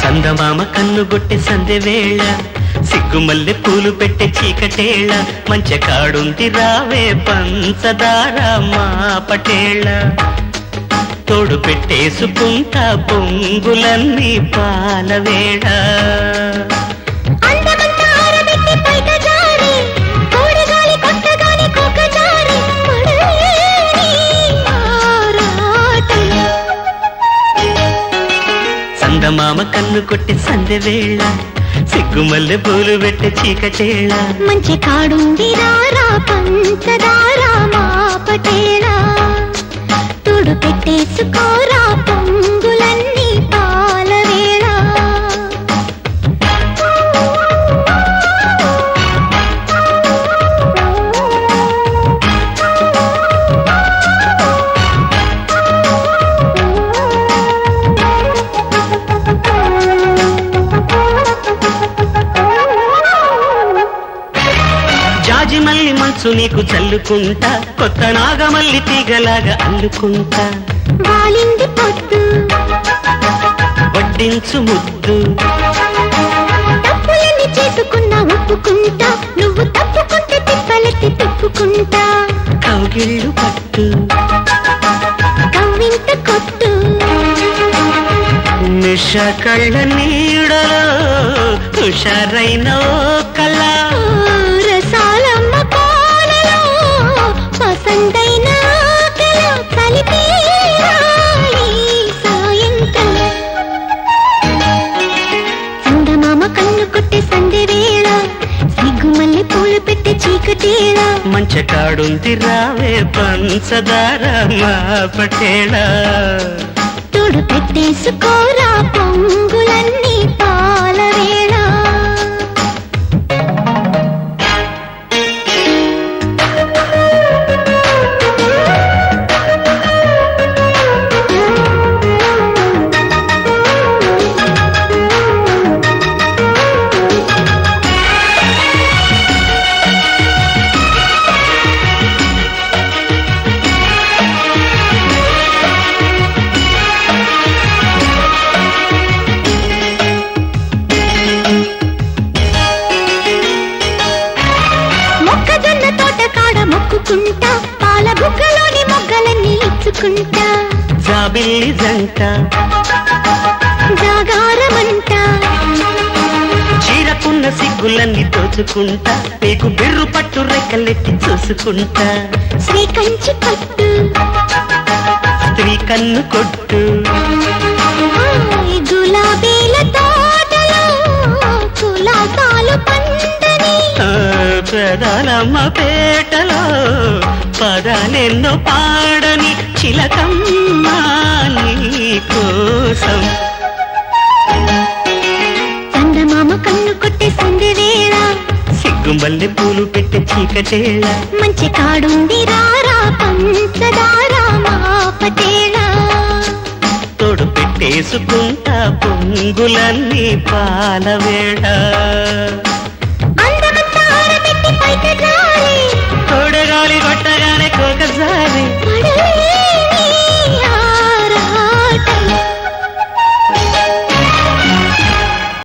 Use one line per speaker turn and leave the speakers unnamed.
చందమామ కన్నుగొట్టె సందె వేళ సిగ్గుమల్లె పూలు పెట్టే చీకటేళ మంచె కాడుంది రావే పంచదార మా పటేళ తోడు పెట్టేసుకుంటా పొంగులన్నీ పాలవేళ చందమామ కన్ను కొట్టి సందె వేళ సిగ్గుమల్లె పూలు పెట్టే చీకటేళ
మంచి కాడుంది రారా పంచదార మా పటేళ తోడు పెట్టేసుకోరా పొంగులన్నీ పాలవేళ
జాజి మల్లి మనసు నీకు చల్లుకుంటా కొత్త నాగమల్లి తీగలాగా అల్లుకుంటా
వాలింది పొద్దు
వడ్డించు ముద్దు
తప్పులన్నీ చేసుకున్నా ఒప్పుకుంటా నువ్వు తప్పుకుంటే తిప్పలెత్తి తిప్పుకుంటా
కౌగిళ్ళు పట్టు
కవ్వింత కొట్టు
నిష కళ్ళ నీడలో హుషారైన ఓ కళ
రసాలమ్మ పాలలో పసందైన కళ కలిపి సాయంకాలం చందమామ కన్ను కొట్టే సందె వేళ సిగ్గుమల్లి పూలు పెట్టే చీకటేళ
మంచె కాడుంది రావే పంచదార మా పటేళ
తోడు పెట్టేసుకోరా పొంగులన్నీ పాలవేళ మొక్కజొన్న తోట కాడ మొక్కుకుంటా పాల బుగ్గలోని మొగ్గలన్నీ ఇచ్చుకుంటా
జాబిల్లి జంట
జాగారమంటా
చీరకున్న సిగ్గులన్నీ దోచుకుంటా నీకు బిర్రు పట్టు రెక్కలెట్టి చూసుకుంటా
శ్రీకంచి పట్టు
స్త్రీ కన్ను కొట్టు
గులాబీల తోటలో కులాసాలు పండని
పెదాలమ్మ పేటలో పదాలెన్నో పాడని చిలకమ్మ నీ కోసం
చందమామ కన్ను కొట్టే సందె వేళ
సిగ్గుమల్లె పూలు పెట్టే చీకటేళ
మంచి కాడుంది రారా పంచదార మా పటేళ
తోడు పెట్టేసుకుంటా పొంగులన్నీ పాలవేళ
అందమంతా ఆరబెట్టి పైకి జారి
తోడగాలి కొట్టగానే కోకసారి